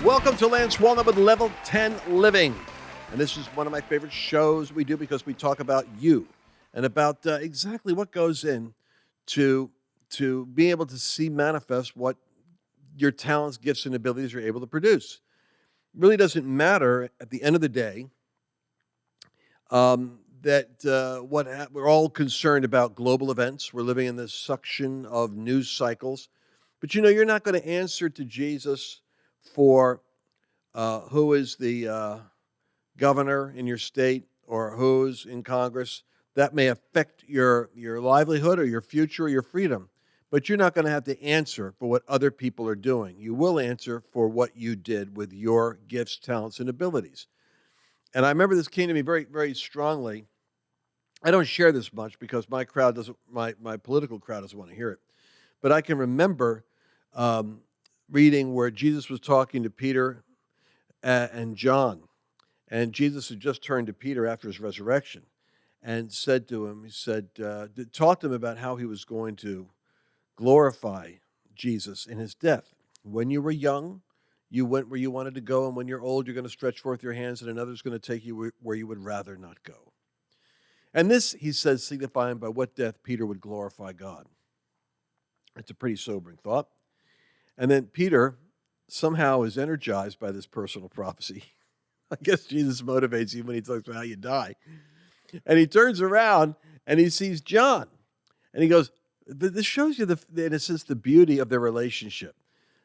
Welcome to Lance Wallnau with Level 10 Living. And this is one of my favorite shows we do because we talk about you and about exactly what goes in to be able to see manifest what your talents, gifts, and abilities are able to produce. It really doesn't matter at the end of the day we're all concerned about global events. We're living in this suction of news cycles. But you're not going to answer to Jesus for who is the governor in your state or who's in Congress. That may affect your livelihood or your future or your freedom. But you're not going to have to answer for what other people are doing. You will answer for what you did with your gifts, talents, and abilities. And I remember this came to me very, very strongly. I don't share this much because my political crowd doesn't want to hear it. But I can remember reading where Jesus was talking to Peter and John. And Jesus had just turned to Peter after his resurrection and said to him, taught them about how he was going to glorify Jesus in his death. When you were young, you went where you wanted to go, and when you're old, you're going to stretch forth your hands, and another's going to take you where you would rather not go. And this, he says, signifying by what death Peter would glorify God. It's a pretty sobering thought. And then Peter somehow is energized by this personal prophecy. I guess Jesus motivates you when he talks about how you die. And he turns around and he sees John. And he goes, this shows you, in a sense, the beauty of their relationship.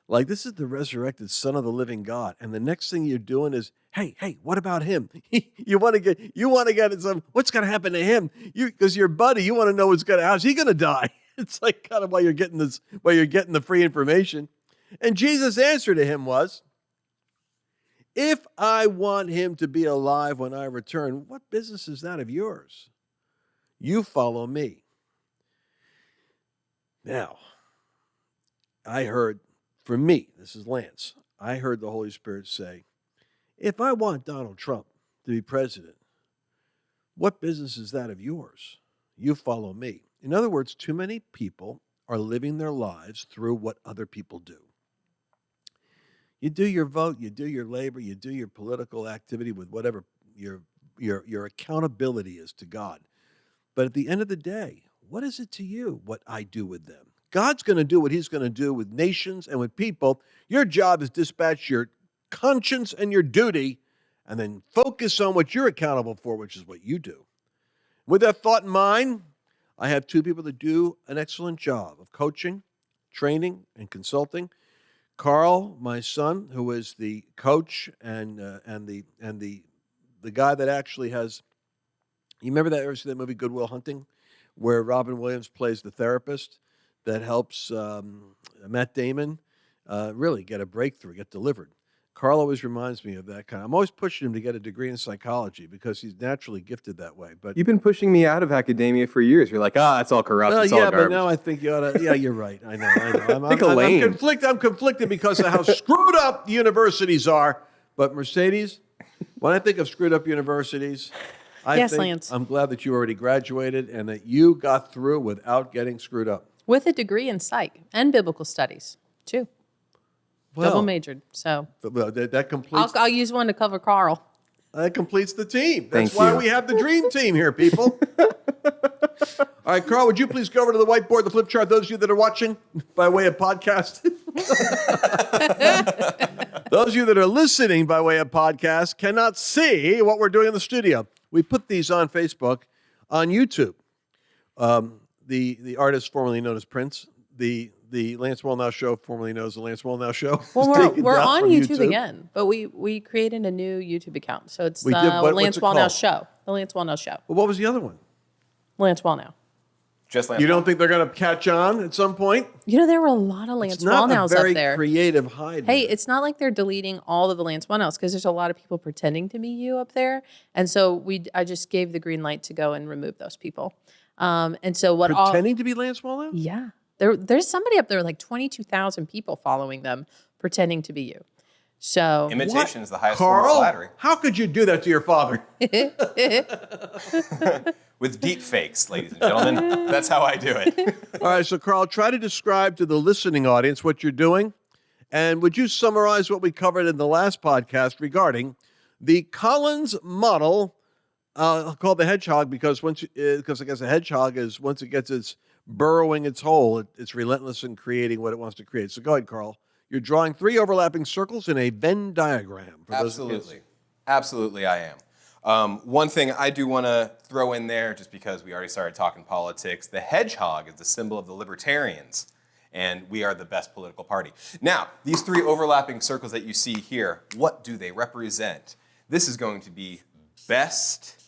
Like, this is the resurrected Son of the living God. And the next thing you're doing is, hey, what about him? You want to get some, what's going to happen to him? Because your buddy, you want to know how's he going to die? It's like kind of why you're getting the free information. And Jesus' answer to him was, if I want him to be alive when I return, what business is that of yours? You follow me. Now, I heard, for me, this is Lance, I heard the Holy Spirit say, if I want Donald Trump to be president, what business is that of yours? You follow me. In other words, too many people are living their lives through what other people do. You do your vote, you do your labor, you do your political activity with whatever your accountability is to God. But at the end of the day, what is it to you what I do with them? God's going to do what he's going to do with nations and with people. Your job is dispatch your conscience and your duty and then focus on what you're accountable for, which is what you do. With that thought in mind, I have two people that do an excellent job of coaching, training, and consulting. Carl, my son, who is the coach and the guy that actually has. You remember ever see that movie Good Will Hunting, where Robin Williams plays the therapist that helps Matt Damon really get a breakthrough, get delivered. Carl always reminds me of that kind. I'm always pushing him to get a degree in psychology because he's naturally gifted that way. But you've been pushing me out of academia for years. You're like, it's all corrupt. It's all garbage. But now I think you ought to. Yeah, you're right. I know. I'm conflicted because of how screwed up universities are. But Mercedes, when I think of screwed up universities, Lance. I'm glad that you already graduated and that you got through without getting screwed up. With a degree in psych and biblical studies, too. Well, double majored, so. Well, that completes. I'll use one to cover Carl. That completes the team. Thank That's why you. we have the dream team here, people. All right, Carl, would you please go over to the whiteboard, the flip chart, those of you that are watching by way of podcast. Those of you that are listening by way of podcast cannot see what we're doing in the studio. We put these on Facebook, on YouTube. The artist formerly known as Prince, the Lance Wallnau Show, formerly known as the Lance Wallnau Show. Well, we're on YouTube again, but we created a new YouTube account, so it's Lance Wallnau Show. The Lance Wallnau Show. Well, what was the other one? Lance Wallnau. Just Lance. You don't think they're going to catch on at some point? There were a lot of Lance Wallnaus up there. It's not a very creative hide. Hey, it's not like they're deleting all of the Lance Wallnaus because there's a lot of people pretending to be you up there, and so I just gave the green light to go and remove those people. And so what? Pretending to be Lance Wallnau? Yeah. There's somebody up there, like 22,000 people following them, pretending to be you. So imitation is the highest form of flattery. How could you do that to your father? With deep fakes, ladies and gentlemen. That's how I do it. All right, so Carl, try to describe to the listening audience what you're doing And would you summarize what we covered in the last podcast regarding the Collins model called the hedgehog? Because I guess a hedgehog is, once it gets its burrowing its hole, it's relentless in creating what it wants to create. So go ahead, Carl. You're drawing 3 overlapping circles in a Venn diagram. For those who can't see. Absolutely, I am. One thing I do want to throw in there, just because we already started talking politics, the hedgehog is the symbol of the libertarians, and we are the best political party. Now, these 3 overlapping circles that you see here, what do they represent? This is going to be best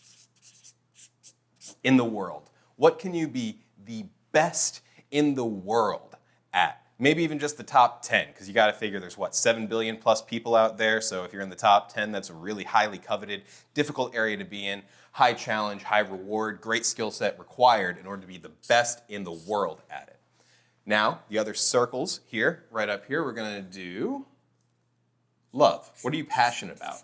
in the world. What can you be the best in the world at? Maybe even just the top 10, because you got to figure there's 7 billion plus people out there. So if you're in the top 10, that's a really highly coveted, difficult area to be in. High challenge, high reward, great skill set required in order to be the best in the world at it. Now, the other circles here, right up here, we're going to do love. What are you passionate about?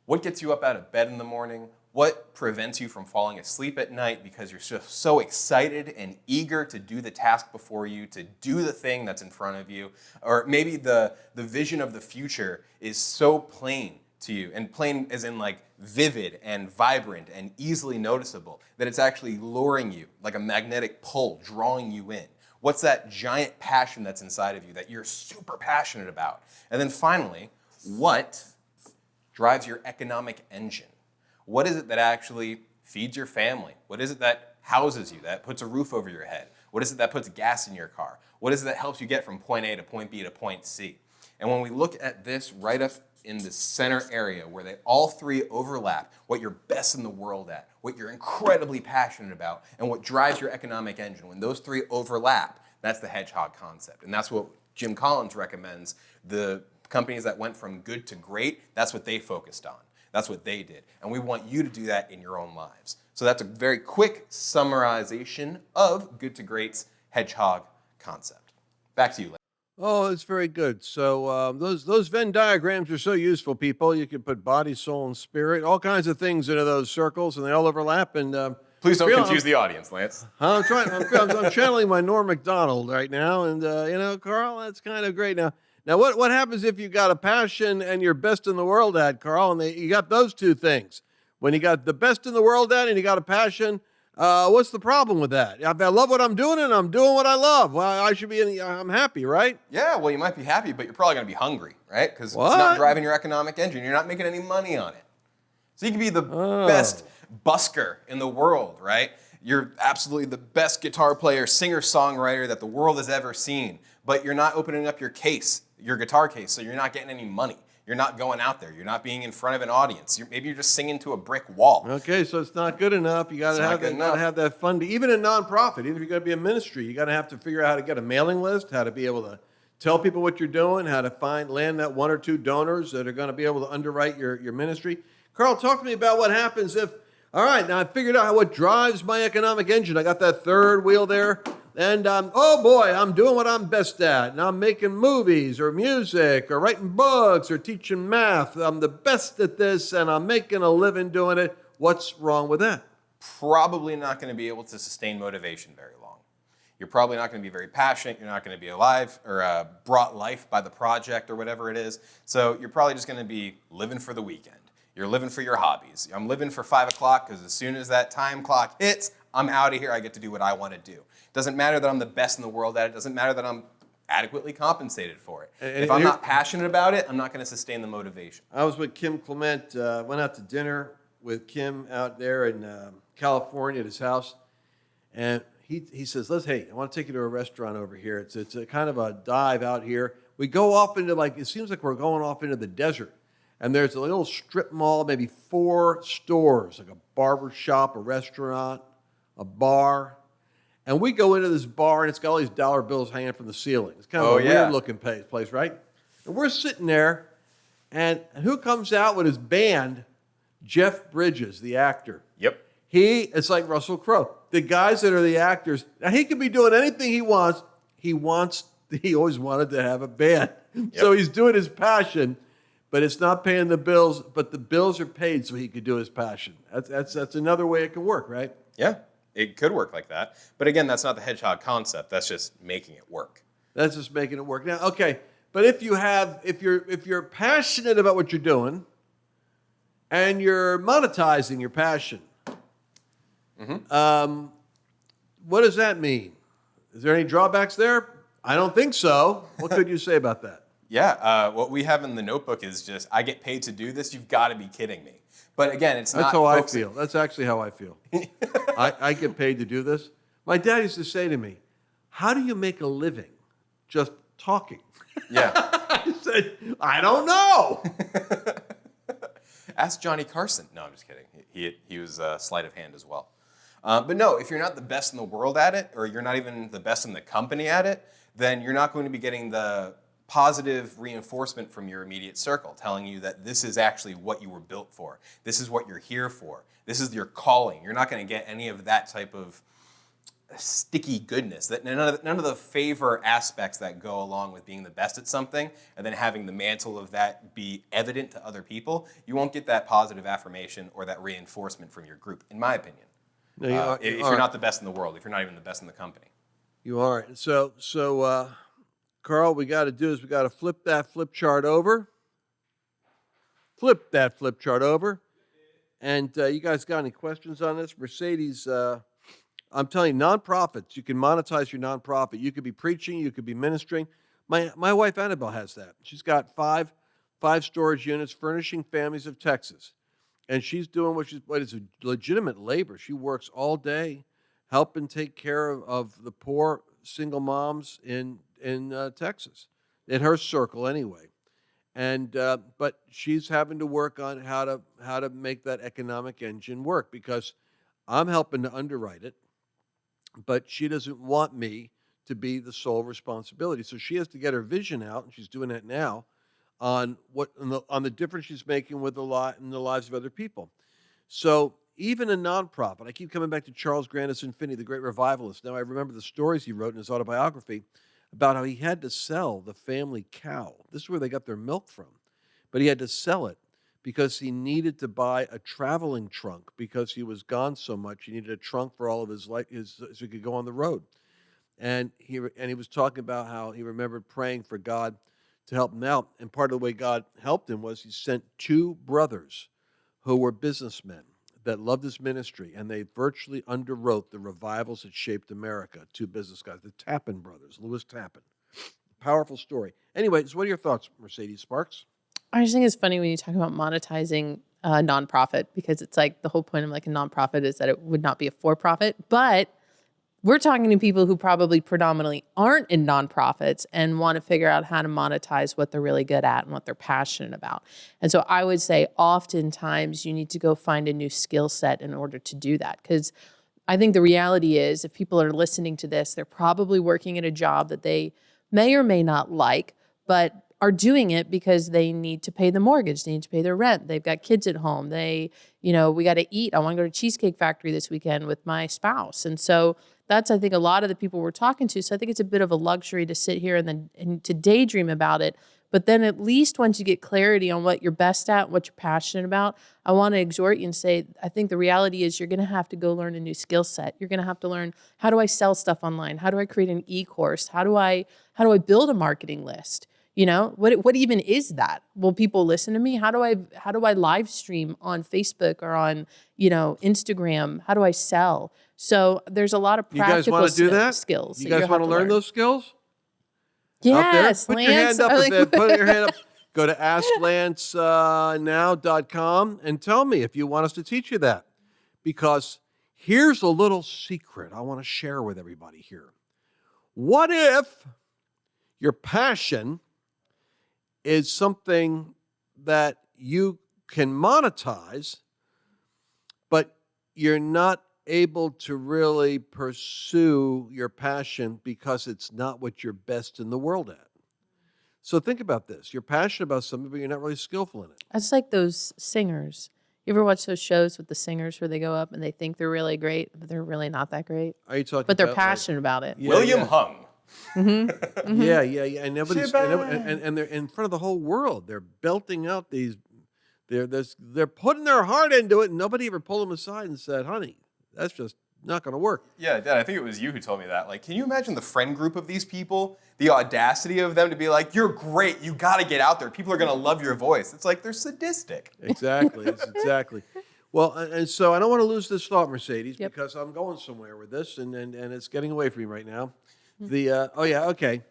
What gets you up out of bed in the morning? What prevents you from falling asleep at night because you're just so excited and eager to do the task before you, to do the thing that's in front of you? Or maybe the vision of the future is so plain to you, and plain as in like vivid and vibrant and easily noticeable, that it's actually luring you like a magnetic pull, drawing you in. What's that giant passion that's inside of you that you're super passionate about? And then finally, what drives your economic engine? What is it that actually feeds your family? What is it that houses you, that puts a roof over your head? What is it that puts gas in your car? What is it that helps you get from point A to point B to point C? And when we look at this right up in the center area where they all 3 overlap, what you're best in the world at, what you're incredibly passionate about, and what drives your economic engine, when those 3 overlap, that's the hedgehog concept. And that's what Jim Collins recommends. The companies that went from good to great, that's what they focused on. That's what they did. And we want you to do that in your own lives. So that's a very quick summarization of Good to Great's hedgehog concept. Back to you, Lance. Oh, that's very good. So those Venn diagrams are so useful, people. You can put body, soul, and spirit, all kinds of things into those circles, and they all overlap. And Please don't confuse the audience, Lance. I'm channeling my Norm Macdonald right now, and Carl, that's kind of great. Now, what happens if you got a passion and you're best in the world at, Carl, and you got those 2 things? When you got the best in the world at and you got a passion, what's the problem with that? If I love what I'm doing and I'm doing what I love, well, I'm happy, right? Yeah, well, you might be happy, but you're probably going to be hungry, right? Because it's not driving your economic engine. You're not making any money on it. So you can be the best busker in the world, right? You're absolutely the best guitar player, singer-songwriter that the world has ever seen, but you're not opening up your guitar case, so you're not getting any money. You're not going out there. You're not being in front of an audience. Maybe you're just singing to a brick wall. Okay, so it's not good enough. You got to have that funding. Even a nonprofit, even if you're going to be a ministry, you got to have to figure out how to get a mailing list, how to be able to tell people what you're doing, how to land that 1 or 2 donors that are going to be able to underwrite your ministry. Carl, talk to me about what happens if, all right, now I figured out what drives my economic engine. I got that 3rd wheel there. And, oh boy, I'm doing what I'm best at. And I'm making movies or music or writing books or teaching math. I'm the best at this and I'm making a living doing it. What's wrong with that? Probably not going to be able to sustain motivation very long. You're probably not going to be very passionate. You're not going to be alive or brought life by the project or whatever it is. So you're probably just going to be living for the weekend. You're living for your hobbies. I'm living for 5 o'clock because as soon as that time clock hits, I'm out of here. I get to do what I want to do. Doesn't matter that I'm the best in the world at it. Doesn't matter that I'm adequately compensated for it. If I'm not passionate about it, I'm not going to sustain the motivation. I was with Kim Clement, went out to dinner with Kim out there in California at his house, and he says, hey, I want to take you to a restaurant over here. It's a kind of a dive out here. We go off into it seems like we're going off into the desert. And there's a little strip mall, maybe 4 stores, like a barber shop, a restaurant, a bar. And we go into this bar, and it's got all these dollar bills hanging from the ceiling. It's kind of a weird-looking place, right? And we're sitting there, and who comes out with his band? Jeff Bridges, the actor. Yep. It's like Russell Crowe. The guys that are the actors, now he can be doing anything he wants. He always wanted to have a band. Yep. So he's doing his passion. But it's not paying the bills, but the bills are paid so he could do his passion. That's another way it can work, right? Yeah. It could work like that. But again, that's not the hedgehog concept. That's just making it work. That's just making it work. Now, okay, but if you're passionate about what you're doing and you're monetizing your passion, what does that mean? Is there any drawbacks there? I don't think so. What could you say about that? Yeah, what we have in the notebook is just, I get paid to do this. You've got to be kidding me. But again, it's That's not how I focusing- feel. That's actually how I feel. I get paid to do this. My dad used to say to me, how do you make a living just talking? Yeah. I said, I don't know. Ask Johnny Carson. No, I'm just kidding. He was sleight of hand as well. But no, if you're not the best in the world at it, or you're not even the best in the company at it, then you're not going to be getting the positive reinforcement from your immediate circle, telling you that this is actually what you were built for. This is what you're here for. This is your calling. You're not going to get any of that type of sticky goodness, that none of the favor aspects that go along with being the best at something and then having the mantle of that be evident to other people. You won't get that positive affirmation or that reinforcement from your group, in my opinion. No, If you're not the best in the world, if you're not even the best in the company. You are. So, Carl, we got to do is we got to flip that flip chart over. Flip that flip chart over. And you guys got any questions on this? Mercedes, I'm telling you, nonprofits, you can monetize your nonprofit. You could be preaching, you could be ministering. My wife, Annabelle, has that. She's got five storage units furnishing families of Texas. And she's doing what is a legitimate labor. She works all day helping take care of the poor single moms in Texas, in her circle anyway. And but she's having to work on how to make that economic engine work, because I'm helping to underwrite it, but she doesn't want me to be the sole responsibility. So she has to get her vision out, and she's doing that now, on the difference she's making with in the lives of other people. So even a nonprofit, I keep coming back to Charles Grandison Finney, the great revivalist. Now I remember the stories he wrote in his autobiography about how he had to sell the family cow. This is where they got their milk from. But he had to sell it because he needed to buy a traveling trunk, because he was gone so much. He needed a trunk for all of his life so he could go on the road. And he was talking about how he remembered praying for God to help him out. And part of the way God helped him was he sent two brothers who were businessmen that loved his ministry, and they virtually underwrote the revivals that shaped America. Two business guys, the Tappan brothers, Lewis Tappan. Powerful story. Anyways, what are your thoughts, Mercedes Sparks? I just think it's funny when you talk about monetizing a nonprofit, because it's like the whole point of like a nonprofit is that it would not be a for-profit, but we're talking to people who probably predominantly aren't in nonprofits and want to figure out how to monetize what they're really good at and what they're passionate about. And so I would say oftentimes you need to go find a new skill set in order to do that. Because I think the reality is, if people are listening to this, they're probably working at a job that they may or may not like, but are doing it because they need to pay the mortgage, they need to pay their rent, they've got kids at home, we got to eat. I want to go to Cheesecake Factory this weekend with my spouse. And so that's, I think, a lot of the people we're talking to. So I think it's a bit of a luxury to sit here and to daydream about it. But then at least once you get clarity on what you're best at, what you're passionate about, I want to exhort you and say, I think the reality is you're going to have to go learn a new skill set. You're going to have to learn, how do I sell stuff online? How do I create an e-course? How do I build a marketing list? What even is that? Will people listen to me? How do I live stream on Facebook or on, Instagram? How do I sell? So there's a lot of practical You guys want to do that? skills. You guys want to learn those skills? Yes, Put Lance. your hand up. Put your hand up. Go to AskLanceNow.com and tell me if you want us to teach you that. Because here's a little secret I want to share with everybody here. What if your passion is something that you can monetize, but you're not able to really pursue your passion because it's not what you're best in the world at? So think about this. You're passionate about something, but you're not really skillful in it. It's like those singers. You ever watch those shows with the singers where they go up and they think they're really great, but they're really not that great? Are you talking But they're about, passionate about it. Yeah, William yeah. Hung. Yeah. And nobody's Shebang. and they're in front of the whole world. They're belting out these. They're putting their heart into it, and nobody ever pulled them aside and said, "Honey, that's just not going to work. Yeah, Dad, I think it was you who told me that. Like, can you imagine the friend group of these people? The audacity of them to be like, you're great, you got to get out there. People are going to love your voice. It's like they're sadistic. Exactly. Exactly. Well, and so I don't want to lose this thought, Mercedes, Yep. because I'm going somewhere with this, and it's getting away from me right now. Okay.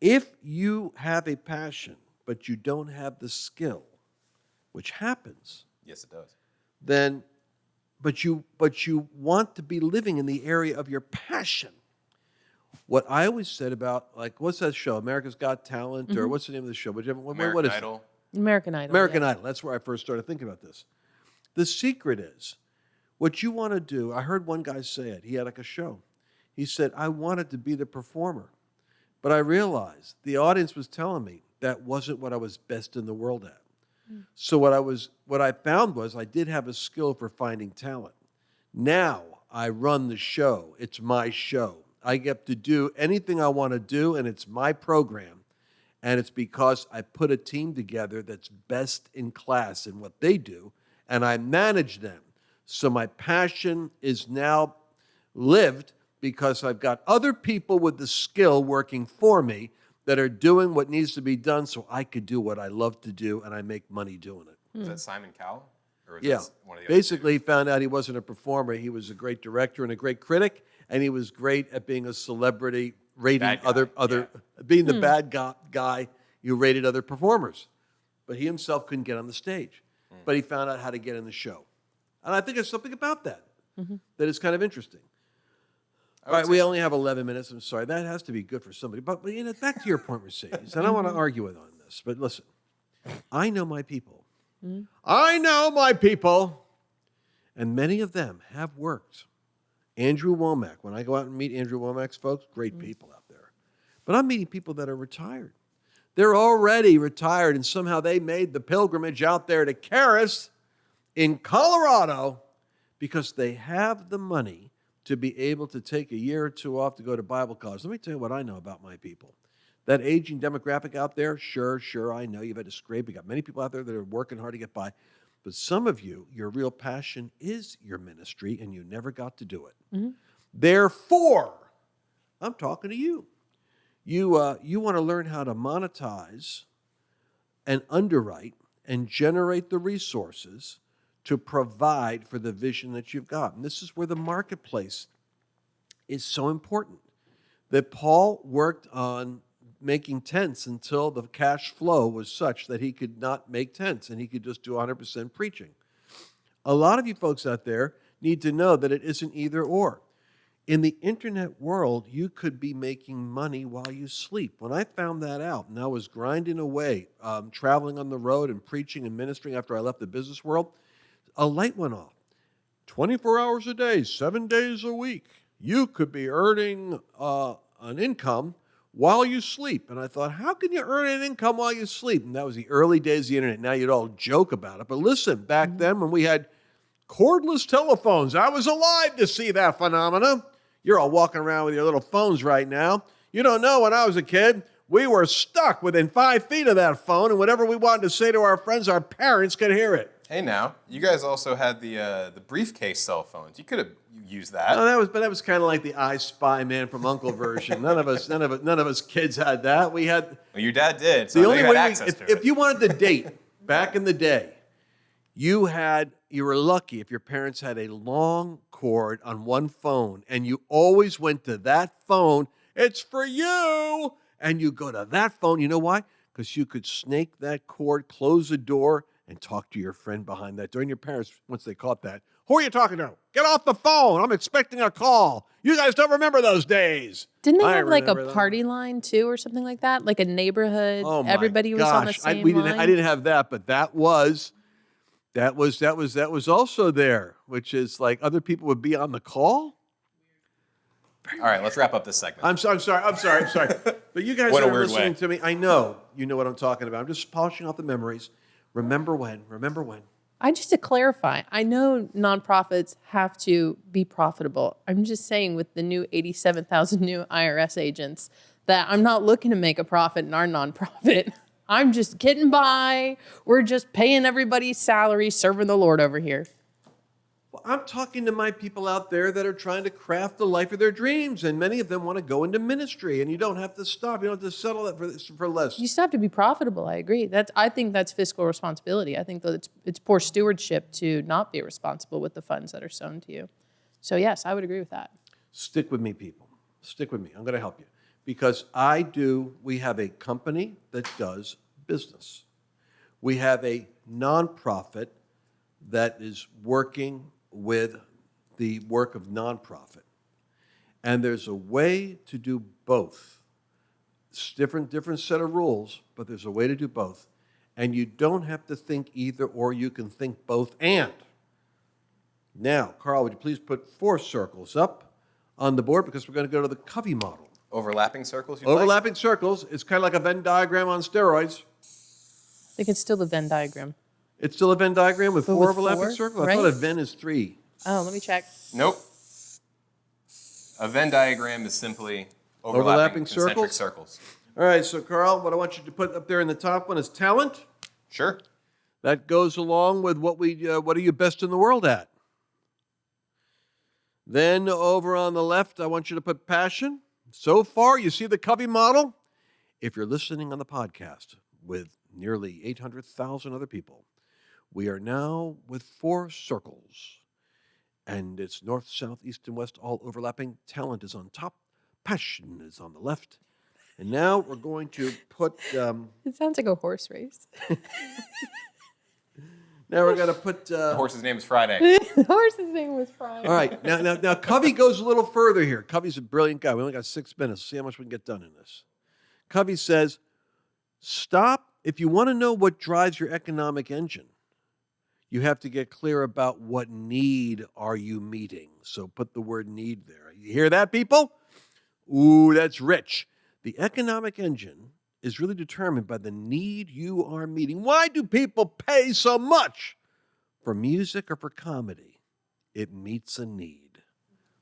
If you have a passion, but you don't have the skill, which happens, Yes, it does. then, but you want to be living in the area of your passion. What I always said about, like, what's that show, America's Got Talent, or what's the name of the show? American what is it? Idol. American Idol. American yeah. Idol. That's where I first started thinking about this. The secret is what you want to do. I heard one guy say it. He had like a show. He said, I wanted to be the performer, but I realized the audience was telling me that wasn't what I was best in the world at. So what I found was I did have a skill for finding talent. Now I run the show. It's my show. I get to do anything I want to do, and it's my program. And it's because I put a team together that's best in class in what they do, and I manage them. So my passion is now lived because I've got other people with the skill working for me that are doing what needs to be done so I could do what I love to do, and I make money doing it. Was that Simon Cowell? Or was Yeah. that one of the other Basically, he found out he wasn't a performer. He was a great director and a great critic, and he was great at being a celebrity, rating Bad guy, being the bad guy who rated other performers. But he himself couldn't get on the stage. But he found out how to get in the show. And I think there's something about that that is kind of interesting. All right, we only have 11 minutes. I'm sorry. That has to be good for somebody. But you know, back to your point, Mercedes. I don't want to argue with on this, but listen. I know my people. I know my people. And many of them have worked. Andrew Womack. When I go out and meet Andrew Womack's folks, great people out there. But I'm meeting people that are retired. They're already retired, and somehow they made the pilgrimage out there to Karis in Colorado because they have the money to be able to take a year or two off to go to Bible college. Let me tell you what I know about my people. That aging demographic out there, sure, I know you've had to scrape. You got many people out there that are working hard to get by. But some of you, your real passion is your ministry, and you never got to do it. Therefore, I'm talking to you. You want to learn how to monetize and underwrite and generate the resources to provide for the vision that you've got. And this is where the marketplace is so important. That Paul worked on making tents until the cash flow was such that he could not make tents and he could just do 100% preaching. A lot of you folks out there need to know that it isn't either or. In the internet world, you could be making money while you sleep. When I found that out, and I was grinding away, traveling on the road and preaching and ministering after I left the business world, a light went off. 24 hours a day, 7 days a week. You could be earning an income while you sleep. And I thought, how can you earn an income while you sleep? And that was the early days of the internet. Now you'd all joke about it. But listen, back then when we had cordless telephones, I was alive to see that phenomena. You're all walking around with your little phones right now. You don't know, when I was a kid, we were stuck within 5 feet of that phone, and whatever we wanted to say to our friends, our parents could hear it. Hey, now you guys also had the briefcase cell phones. You could have used that. No, that was kind of like the I Spy Man from U.N.C.L.E. version. None of us kids had that. We had Well, your dad did. So the I know only you had way access to it. if you wanted to date back in the day, you were lucky if your parents had a long cord on one phone, and you always went to that phone. It's for you, and you go to that phone. You know why? Because you could snake that cord, close the door, and talk to your friend behind that door. And your parents, once they caught that, who are you talking to? Get off the phone. I'm expecting a call. You guys don't remember those days. Didn't they I have like a remember that. party line too, or something like that? Like a neighborhood. Oh my Everybody was on the gosh. same line. I didn't have that, but that was also there, which is like other people would be on the call. All right, let's wrap up this segment. I'm sorry. But you guys What a are weird listening way. to me. I know you know what I'm talking about. I'm just polishing off the memories. Remember when? Just to clarify, I know nonprofits have to be profitable. I'm just saying with the new 87,000 new IRS agents that I'm not looking to make a profit in our nonprofit. I'm just getting by. We're just paying everybody's salary, serving the Lord over here. Well, I'm talking to my people out there that are trying to craft the life of their dreams, and many of them want to go into ministry, and you don't have to stop. You don't have to settle that for less. You still have to be profitable. I agree. I think that's fiscal responsibility. I think that it's poor stewardship to not be responsible with the funds that are sown to you. So yes, I would agree with that. Stick with me, people. Stick with me. I'm going to help you. Because we have a company that does business. We have a nonprofit that is working with the work of nonprofit. And there's a way to do both. It's different set of rules, but there's a way to do both. And you don't have to think either or, you can think both and. Now, Carl, would you please put 4 circles up on the board because we're going to go to the Covey model. Overlapping circles, you'd Overlapping circles. It's kind of like a Venn diagram on steroids. I think it's still the Venn diagram. It's still a Venn diagram with But 4 with overlapping 4, circles? I right? thought a Venn is 3. Oh, let me check. like? Nope. A Venn diagram is simply Overlapping overlapping concentric circles? circles. All right, so Carl, what I want you to put up there in the top one is talent. Sure. That goes along with what are you best in the world at? Then over on the left, I want you to put passion. So far, you see the Covey model? If you're listening on the podcast with nearly 800,000 other people, we are now with 4 circles. And it's north, south, east, and west, all overlapping. Talent is on top. Passion is on the left. And now we're going to put... It sounds like a horse race. now we're going to put... The horse's name is Friday. The horse's name was Friday. all right. Now, Covey goes a little further here. Covey's a brilliant guy. We only got 6 minutes. See how much we can get done in this. Covey says, stop. If you want to know what drives your economic engine, you have to get clear about what need are you meeting. So put the word need there. You hear that, people? Ooh, that's rich. The economic engine is really determined by the need you are meeting. Why do people pay so much for music or for comedy? It meets a need.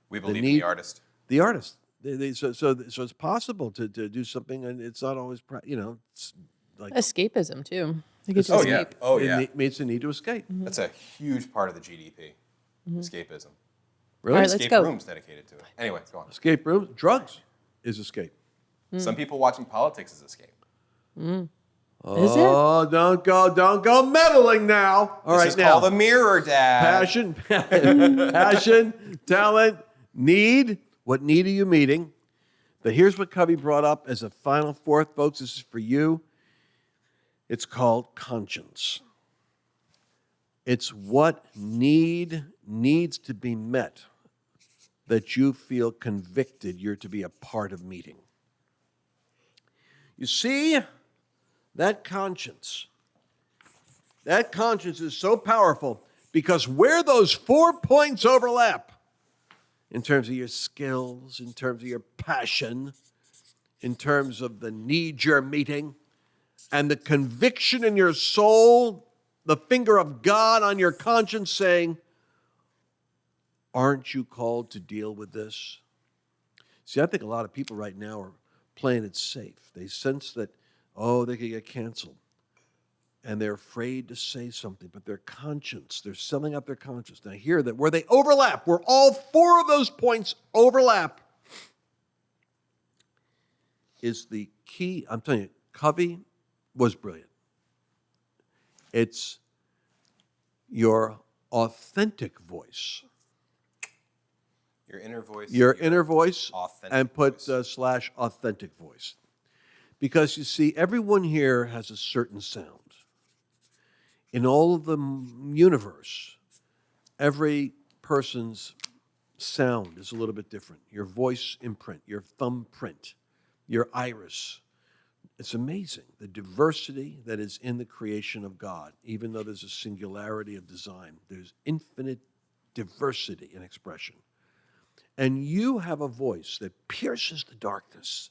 We believe in need- the artist. The artist. So it's possible to do something, and it's not always, it's like Escapism, too. You get to Oh, escape. yeah. Oh, yeah. it meets a need to escape. That's a huge part of the GDP. Escapism. Really? All right, let's Escape go. rooms dedicated to it. Anyway, go on. Escape rooms. Drugs is escape. Some people watching politics is escape. Is it? Oh, don't go meddling now. All right, This is now. called a mirror, Dad. Passion, talent, need. What need are you meeting? But here's what Covey brought up as a final 4th, folks. This is for you. It's called conscience. It's what needs to be met that you feel convicted you're to be a part of meeting. You see, that conscience is so powerful because where those 4 points overlap, in terms of your skills, in terms of your passion, in terms of the need you're meeting, and the conviction in your soul, the finger of God on your conscience saying, aren't you called to deal with this? See, I think a lot of people right now are playing it safe. They sense that, they could get canceled. And they're afraid to say something, but their conscience, they're selling out their conscience. Now, hear that where they overlap, where all 4 of those points overlap, is the key. I'm telling you, Covey was brilliant. It's your authentic voice. Your inner voice. Your inner voice, authentic and put voice. / authentic voice. Because you see, everyone here has a certain sound. In all of the universe, every person's sound is a little bit different. Your voice imprint, your thumbprint, your iris. It's amazing, the diversity that is in the creation of God. Even though there's a singularity of design, there's infinite diversity in expression. And you have a voice that pierces the darkness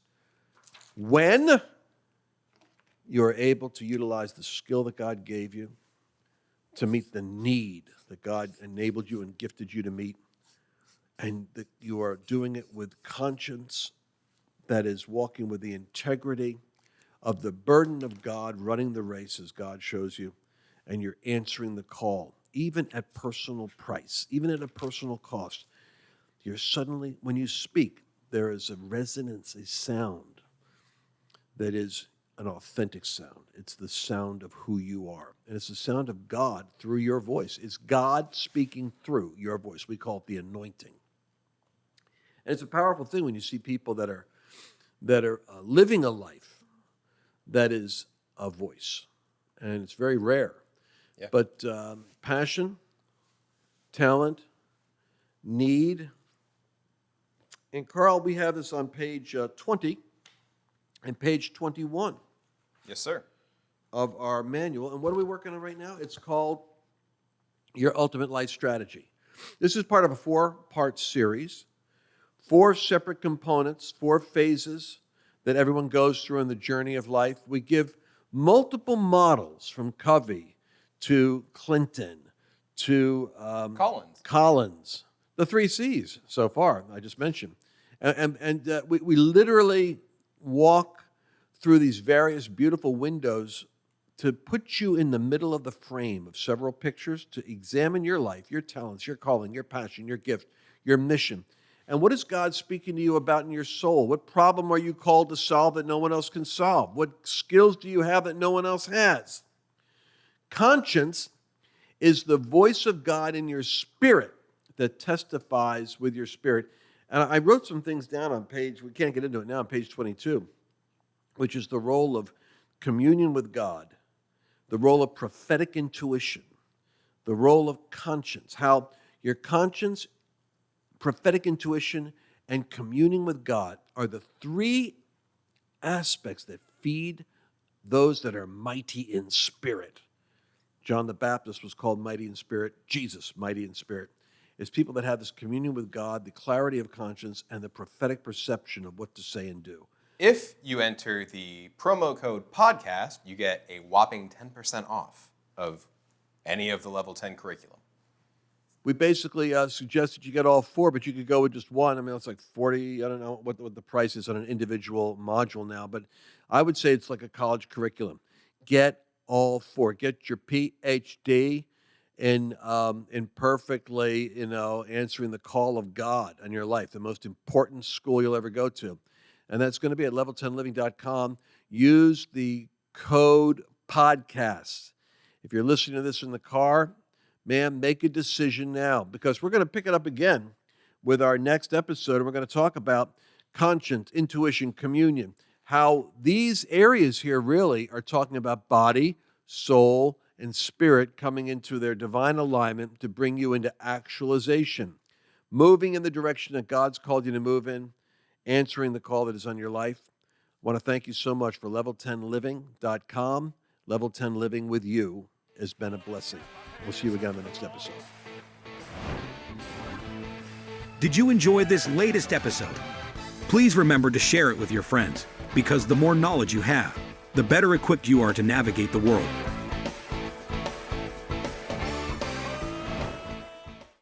when you're able to utilize the skill that God gave you to meet the need that God enabled you and gifted you to meet, and that you are doing it with conscience that is walking with the integrity of the burden of God, running the race as God shows you, and you're answering the call. even at personal price, even at a personal cost, you're suddenly, when you speak, there is a resonance, a sound that is an authentic sound. It's the sound of who you are. And it's the sound of God through your voice. It's God speaking through your voice. We call it the anointing. And it's a powerful thing when you see people that are living a life that is a voice. And it's very rare. Yeah. But passion, talent, need. And Carl, we have this on page 20 and page 21 Yes, sir. of our manual. And what are we working on right now? It's called Your Ultimate Life Strategy. This is part of a 4-part series, 4 separate components, 4 phases that everyone goes through in the journey of life. We give multiple models from Covey to Clinton to Collins, the 3 C's so far I just mentioned. And we literally walk through these various beautiful windows to put you in the middle of the frame of several pictures to examine your life, your talents, your calling, your passion, your gift, your mission. And what is God speaking to you about in your soul? What problem are you called to solve that no one else can solve? What skills do you have that no one else has? Conscience is the voice of God in your spirit that testifies with your spirit. And I wrote some things down on page, we can't get into it now, on page 22, which is the role of communion with God, the role of prophetic intuition, the role of conscience, how your conscience, prophetic intuition, and communing with God are the 3 aspects that feed those that are mighty in spirit. John the Baptist was called mighty in spirit. Jesus, mighty in spirit. It's people that have this communion with God, the clarity of conscience, and the prophetic perception of what to say and do. If you enter the promo code podcast, you get a whopping 10% off of any of the level 10 curriculum. We basically suggest that you get all 4, but you could go with just one. I mean, it's like 40, I don't know what the price is on an individual module now, but I would say it's like a college curriculum. Get all 4. Get your PhD in perfectly, answering the call of God on your life, the most important school you'll ever go to. And that's going to be at level10living.com. Use the code podcast. If you're listening to this in the car, man, make a decision now, because we're going to pick it up again with our next episode, and we're going to talk about conscience, intuition, communion, how these areas here really are talking about body, soul, and spirit coming into their divine alignment to bring you into actualization, moving in the direction that God's called you to move in, answering the call that is on your life. I want to thank you so much for level10living.com. Level 10 Living with you has been a blessing. We'll see you again in the next episode. Did you enjoy this latest episode? Please remember to share it with your friends, because the more knowledge you have, the better equipped you are to navigate the world.